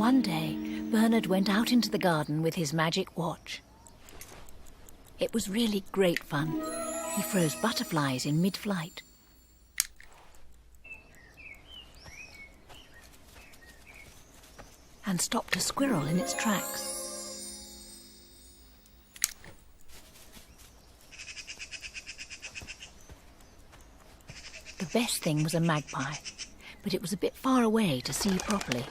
One day, Bernard went out into the garden with his magic watch. It was really great fun. He froze butterflies in mid-flight. And stopped a squirrel in its tracks. The best thing was a magpie, but it was a bit far away to see properly.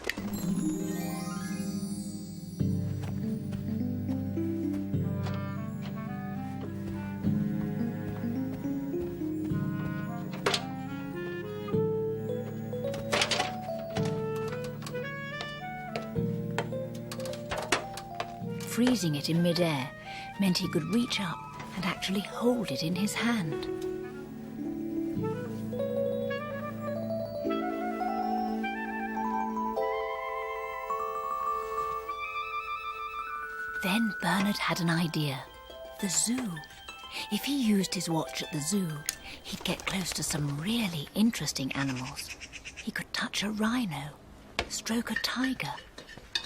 Freezing it in mid-air meant he could reach up and actually hold it in his hand. Then Bernard had an idea. The zoo. If he used his watch at the zoo, he'd get close to some really interesting animals. He could touch a rhino, stroke a tiger,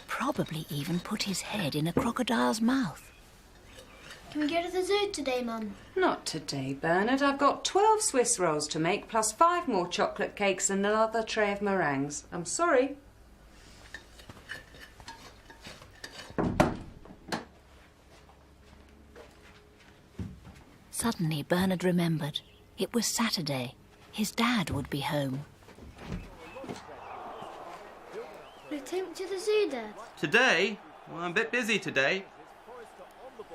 probably even put his head in a crocodile's mouth. Can we go to the zoo today, Mum? Not today, Bernard. I've got 12 Swiss rolls to make, plus 5 more chocolate cakes and another tray of meringues. I'm sorry. Suddenly, Bernard remembered. It was Saturday. His dad would be home. Will you take me to the zoo, Dad? Today? Well, I'm a bit busy today.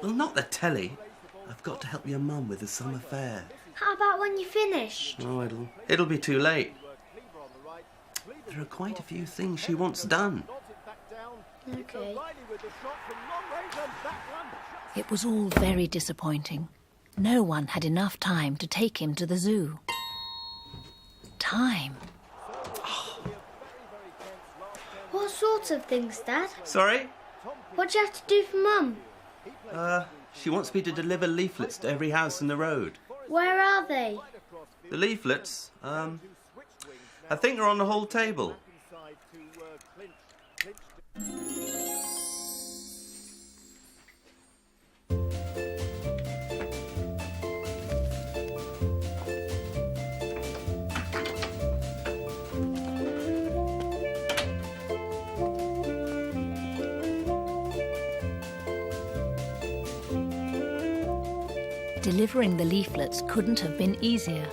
Well, not the telly. I've got to help your mum with the summer fair. How about when you finish? Oh, it'll be too late. There are quite a few things she wants done. OK. It was all very disappointing. No one had enough time to take him to the zoo. Time. What sort of things, Dad? Sorry? What do you have to do for Mum? She wants me to deliver leaflets to every house in the road. Where are they? The leaflets? I think they're on the whole table. Delivering the leaflets couldn't have been easier.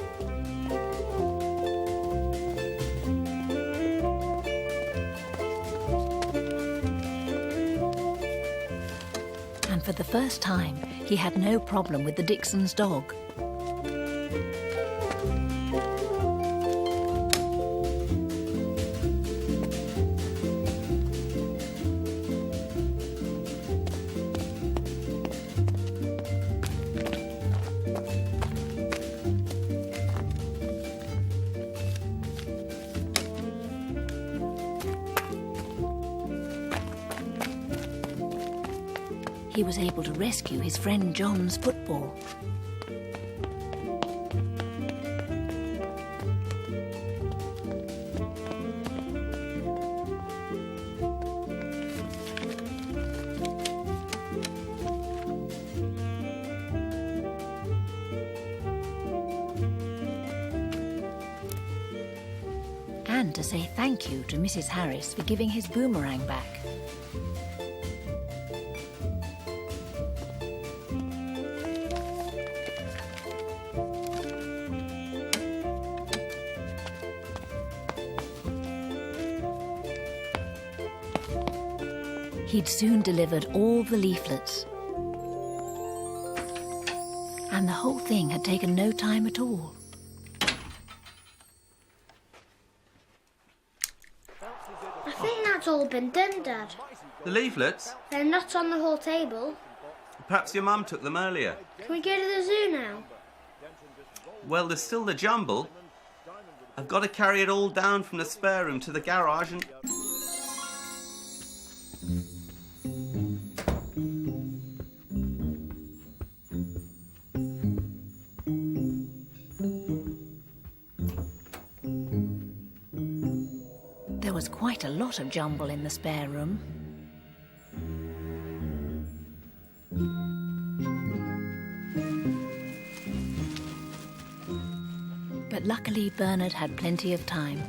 And for the first time, he had no problem with the Dixon's dog. He was able to rescue his friend John's football. And to say thank you to Mrs. Harris for giving his boomerang back. He'd soon delivered all the leaflets. And the whole thing had taken no time at all. I think that's all been done, Dad. The leaflets? They're not on the hall table. Perhaps your mum took them earlier. Can we go to the zoo now? Well, there's still the jumble. I've got to carry it all down from the spare room to the garage and... There was quite a lot of jumble in the spare room. But luckily, Bernard had plenty of time.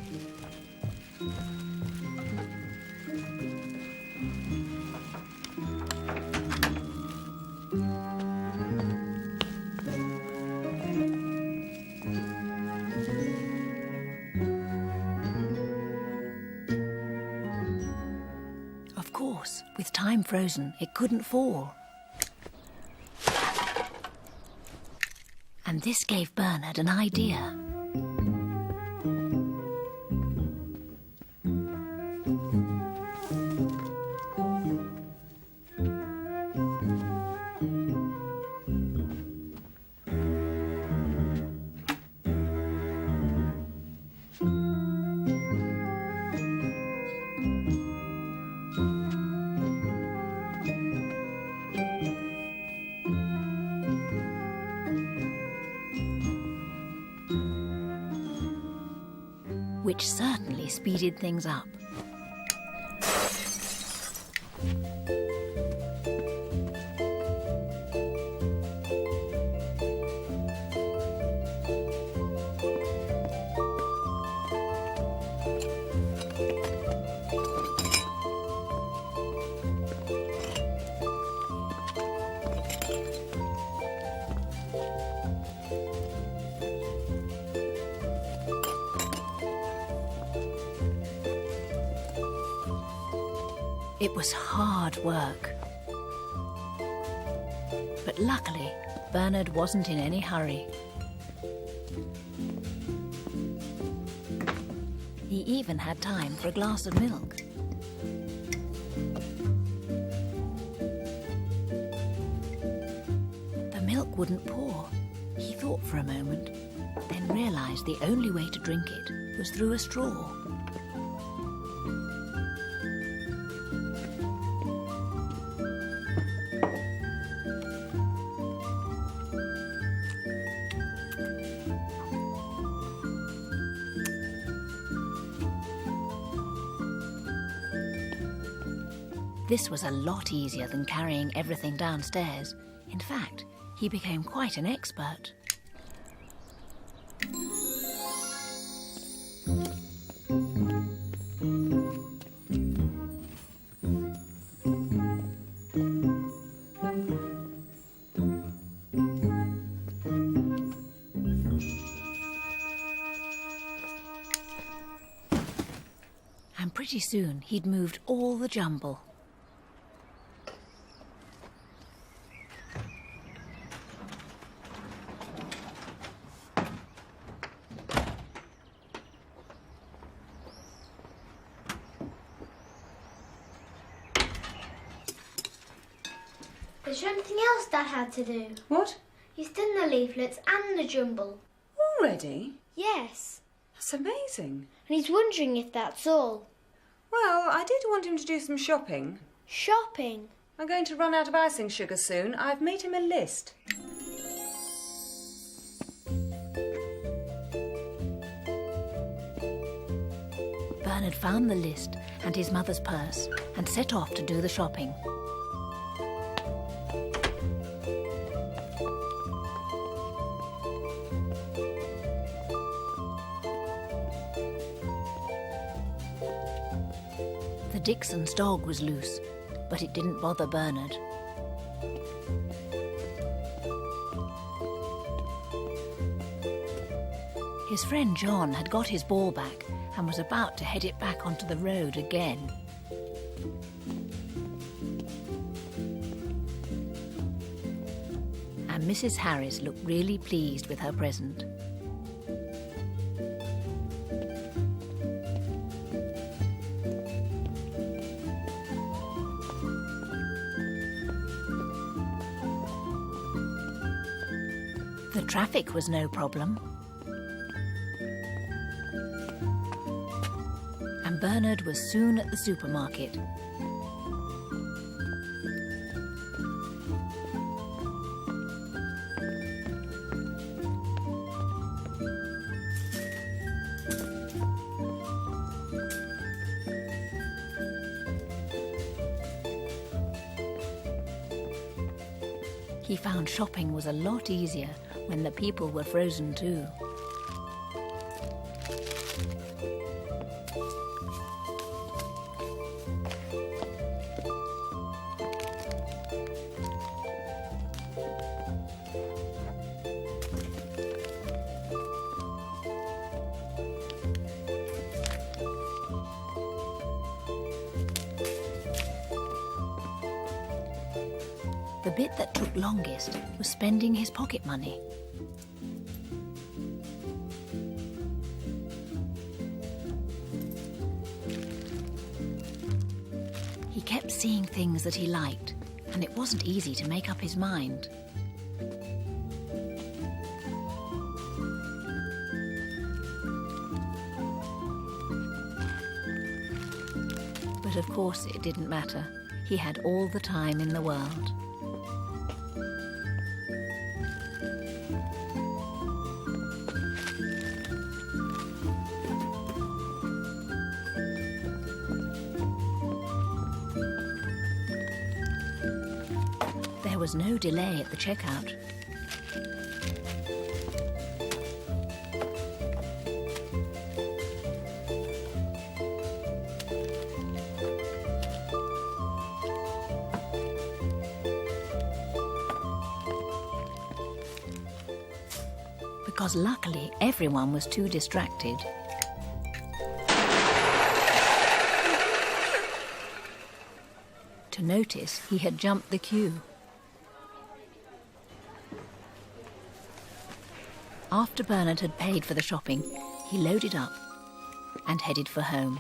Of course, with time frozen, it couldn't fall. And this gave Bernard an idea. Which certainly speeded things up. It was hard work. But luckily, Bernard wasn't in any hurry. He even had time for a glass of milk. The milk wouldn't pour. He thought for a moment, then realised the only way to drink it was through a straw. This was a lot easier than carrying everything downstairs. In fact, he became quite an expert. And pretty soon he'd moved all the jumble. There's something else Dad had to do. What? He's done the leaflets and the jumble. Already? Yes. That's amazing. And he's wondering if that's all. Well, I did want him to do some shopping. Shopping? I'm going to run out of icing sugar soon. I've made him a list. Bernard found the list and his mother's purse and set off to do the shopping. The Dixon's dog was loose, but it didn't bother Bernard. His friend John had got his ball back and was about to head it back onto the road again. And Mrs. Harris looked really pleased with her present. The traffic was no problem. And Bernard was soon at the supermarket. He found shopping was a lot easier when the people were frozen too. The bit that took longest was spending his pocket money. He kept seeing things that he liked, and it wasn't easy to make up his mind. But of course it didn't matter. He had all the time in the world. There was no delay at the checkout. Because luckily everyone was too distracted. To notice he had jumped the queue. After Bernard had paid for the shopping, he loaded up and headed for home.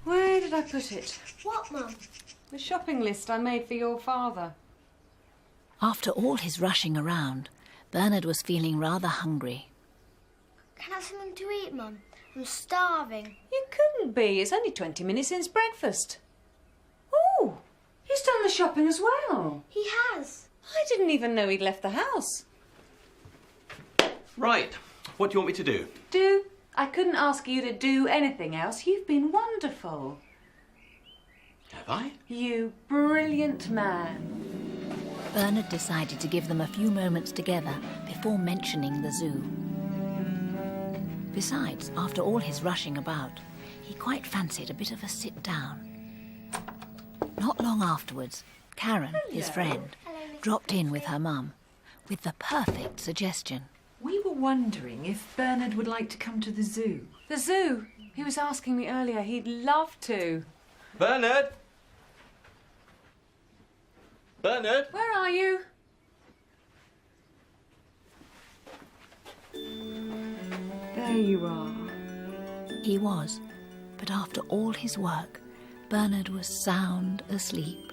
Where did I put it? What, Mum? The shopping list I made for your father. After all his rushing around, Bernard was feeling rather hungry. Can I have something to eat, Mum? I'm starving. You couldn't be. It's only 20 minutes since breakfast. Oh, he's done the shopping as well. He has. I didn't even know he'd left the house. Right, what do you want me to do? Do? I couldn't ask you to do anything else. You've been wonderful. Have I? You brilliant man. Bernard decided to give them a few moments together before mentioning the zoo. Besides, after all his rushing about, he quite fancied a bit of a sit-down. Not long afterwards, Karen, his friend, dropped in with her mum with the perfect suggestion. We were wondering if Bernard would like to come to the zoo. The zoo? He was asking me earlier. He'd love to. Bernard! Bernard! Where are you? There you are. He was, but after all his work, Bernard was sound asleep.